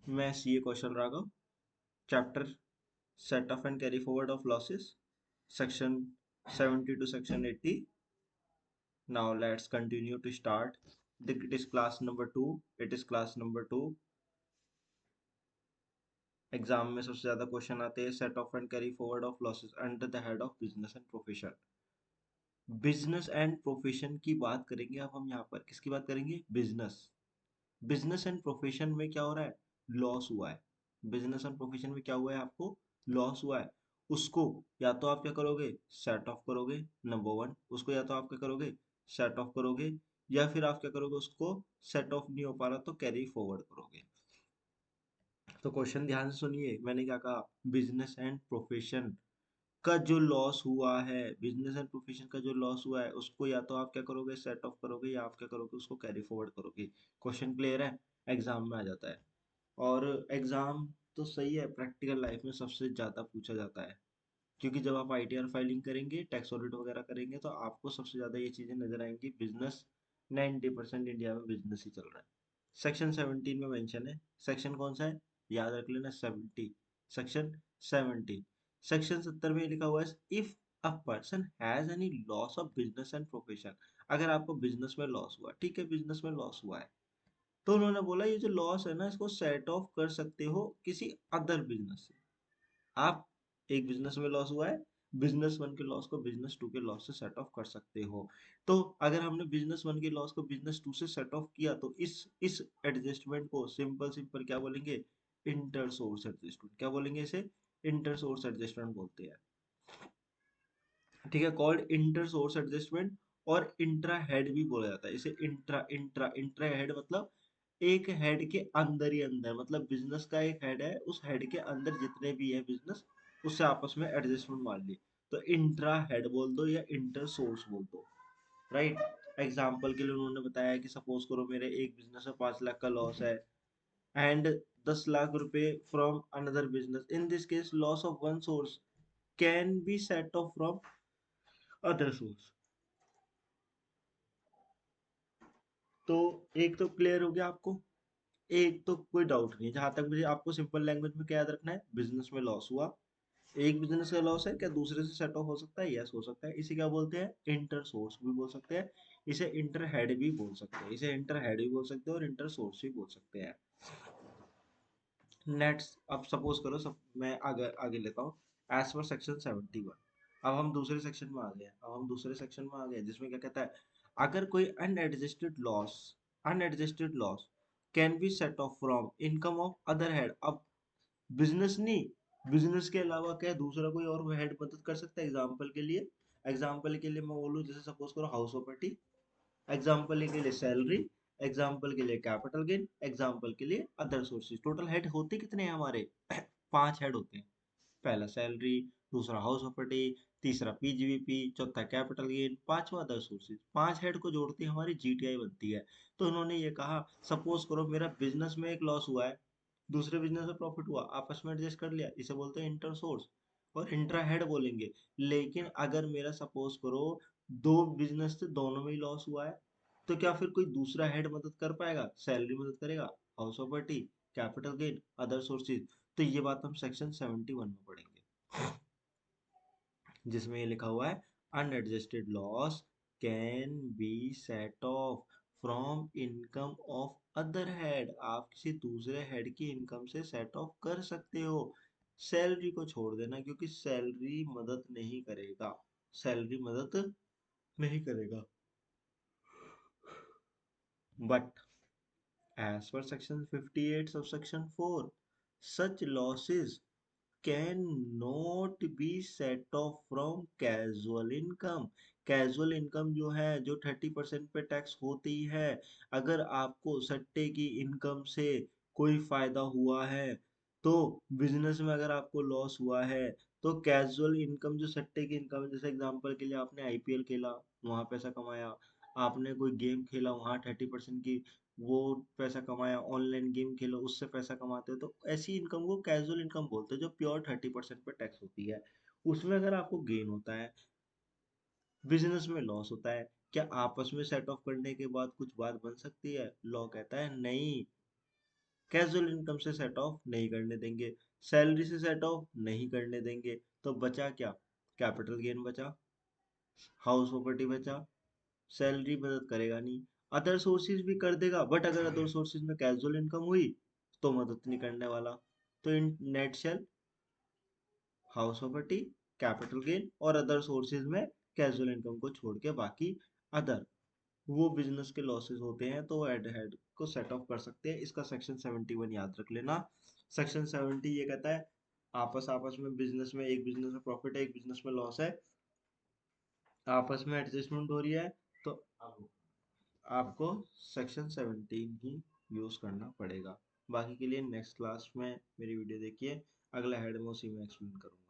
मैं CA Kaushal Raghav, chapter set of and carry forward of losses, section 70 to section 80. Now let's continue to start. It is class number 2. It is class number 2. Exam में सबसे ज्यादा question आते हैं set of and carry forward of losses under the head of business and profession. Business and profession की बात करेंगे अब हम यहाँ पर। किसकी बात करेंगे? बिजनेस। बिजनेस एंड प्रोफेशन में क्या हो रहा है? लॉस हुआ है। बिजनेस एंड प्रोफेशन में क्या हुआ है? आपको लॉस हुआ है। उसको या तो आप क्या करोगे? सेट ऑफ करोगे, नंबर वन। उसको या तो आप क्या करोगे? सेट ऑफ करोगे, या फिर आप क्या करोगे? उसको सेट ऑफ नहीं हो पा रहा तो कैरी फॉरवर्ड करोगे। तो क्वेश्चन ध्यान से सुनिए, मैंने क्या कहा? बिजनेस एंड प्रोफेशन का जो लॉस हुआ है, बिजनेस एंड प्रोफेशन का जो लॉस हुआ है, उसको या तो आप क्या करोगे? सेट ऑफ करोगे, या आप क्या करोगे? उसको कैरी फॉरवर्ड करोगे। क्वेश्चन क्लियर है? एग्जाम में आ जाता है। और एग्जाम तो सही है, प्रैक्टिकल लाइफ में सबसे ज्यादा पूछा जाता है। क्योंकि जब आप आईटीआर फाइलिंग करेंगे, टैक्स ऑडिट वगैरह करेंगे, तो आपको सबसे ज्यादा ये चीजें नजर आएंगी। बिजनेस 90% इंडिया में बिजनेस ही चल रहा है। सेक्शन 17 में मेंशन है। सेक्शन कौन सा है? याद रख लेना, 70। सेक्शन 70। सेक्शन 70 में लिखा हुआ है, if a person has any loss of business and profession. अगर आपको बिजनेस में लॉस हुआ, ठीक है, बिजनेस में लॉस हुआ है, तो उन्होंने बोला ये जो लॉस है ना, इसको सेट ऑफ कर सकते हो किसी अदर बिजनेस से। आप, एक बिजनेस में लॉस हुआ है, बिजनेस वन के लॉस को बिजनेस टू के लॉस से सेट ऑफ कर सकते हो। तो अगर हमने बिजनेस वन के लॉस को बिजनेस टू से सेट ऑफ किया, तो इस एडजस्टमेंट को सिंपल सिंपल क्या बोलेंगे? Inter source adjustment. क्या बोलेंगे इसे? इंटर सोर्स एडजस्टमेंट बोलते हैं। ठीक है, कॉल्ड इंटर सोर्स एडजस्टमेंट। और इंट्रा हेड भी बोला जाता है इसे। इंट्रा इंट्रा इंट्रा हेड मतलब एक हेड के अंदर ही अंदर, मतलब बिजनेस का एक हेड है, उस हेड के अंदर जितने भी है बिजनेस, उससे आपस में एडजस्टमेंट मान ली, तो इंट्रा हेड बोल दो या इंटर सोर्स बोल दो। राइट। एग्जाम्पल के लिए उन्होंने बताया कि सपोज करो मेरे एक बिजनेस में 5 लाख का लॉस है, एंड 10 लाख रुपए from another business. In this case laws of one source can be set of from other source. तो एक तो क्लियर हो गया आपको। एक तो कोई डाउट नहीं है, जहां तक मुझे आपको सिंपल लैंग्वेज में क्या याद रखना है? बिजनेस में लॉस हुआ, एक बिजनेस का लॉस है, क्या दूसरे से सेट ऑफ हो सकता है? यस, हो सकता है। इसे क्या बोलते हैं? इंटर सोर्स भी बोल सकते हैं, इसे इंटर हेड भी बोल सकते हैं, इसे इंटर हेड भी बोल सकते हैं और इंटर सोर्स भी बोल सकते हैं। नेक्स्ट, अब सपोज करो सब, मैं आगे आगे लेता हूँ। एज पर सेक्शन 71, अब हम दूसरे सेक्शन में आ गए हैं। अब हम दूसरे सेक्शन में आ गए हैं, जिसमें क्या कहता है? अगर कोई unadjusted loss can be set of from income of other head. अब बिजनेस नहीं, बिजनेस के अलावा क्या दूसरा कोई और हेड मदद कर सकता है? एग्जाम्पल के लिए मैं बोलूँ, जैसे सपोज करो हाउस प्रॉपर्टी, एग्जाम्पल के लिए सैलरी, एग्जाम्पल के लिए कैपिटल गेन, एग्जाम्पल के लिए अदर सोर्सेज। टोटल हेड होते कितने हैं हमारे? 5 हेड होते हैं। पहला सैलरी, दूसरा हाउस प्रॉपर्टी, तीसरा पीजीवीपी, चौथा कैपिटल गेन, पांचवा अदर सोर्सेज। 5 हेड को जोड़ती हमारी जीटीआई बनती है। तो उन्होंने ये कहा, सपोज करो मेरा बिजनेस में एक लॉस हुआ है, दूसरे बिजनेस में प्रॉफिट हुआ, आपस में एडजस्ट कर लिया, इसे बोलते हैं इंटर सोर्स और इंट्रा हेड बोलेंगे। लेकिन अगर मेरा सपोज करो दो बिजनेस थे, दोनों में ही लॉस हुआ है, तो क्या फिर कोई दूसरा हेड मदद कर पाएगा? सैलरी मदद करेगा, house property, capital gain, other sources. तो ये बात हम सेक्शन 71 में पढ़ेंगे, जिसमें ये लिखा हुआ है, unadjusted loss can be set of from income of other head. आप किसी दूसरे हेड की इनकम से सेट ऑफ कर सकते हो। सैलरी को छोड़ देना, क्योंकि सैलरी मदद नहीं करेगा, सैलरी मदद नहीं करेगा। But as per section 58 subsection 4, such losses cannot be set off from casual income। Casual income जो है, जो 30% पे टैक्स होती है, अगर आपको सट्टे की इनकम से कोई फायदा हुआ है, तो बिजनेस में अगर आपको लॉस हुआ है, तो कैजुअल इनकम जो सट्टे की इनकम है, जैसे एग्जांपल के लिए आपने आईपीएल खेला, वहां पैसा कमाया, आपने कोई गेम खेला, वहां 30% की वो पैसा कमाया, ऑनलाइन गेम खेलो, उससे पैसा कमाते हो, तो ऐसी इनकम को कैजुअल इनकम बोलते हैं, जो प्योर 30% पे टैक्स होती है। उसमें अगर आपको गेन होता है, बिजनेस में लॉस होता है, क्या आपस में सेट ऑफ करने के बाद कुछ बात बन सकती है? लॉ कहता है नहीं। कैजुअल इनकम से सेट ऑफ नहीं करने देंगे, सैलरी से सेट ऑफ नहीं करने देंगे, तो बचा क्या? कैपिटल गेन बचा, हाउस प्रॉपर्टी बचा, सैलरी मदद करेगा नहीं, अदर सोर्सेज भी कर देगा बट अगर अदर सोर्सेज में कैजुअल इनकम हुई तो मदद नहीं करने वाला। तो in nutshell, house property, capital gain और अदर सोर्सेज में कैजुअल इनकम को छोड़ के बाकी अदर वो बिजनेस के लॉसेस होते हैं, तो हेड हेड को सेट ऑफ कर सकते हैं। इसका सेक्शन 71 याद रख लेना। सेक्शन 70 ये कहता है आपस आपस में बिजनेस में, एक बिजनेस में प्रॉफिट है एक बिजनेस में लॉस है, आपस में एडजस्टमेंट हो रही है, तो आपको सेक्शन 17 ही यूज करना पड़ेगा। बाकी के लिए नेक्स्ट क्लास में मेरी वीडियो देखिए, अगला हेड में उसी में एक्सप्लेन करूंगा।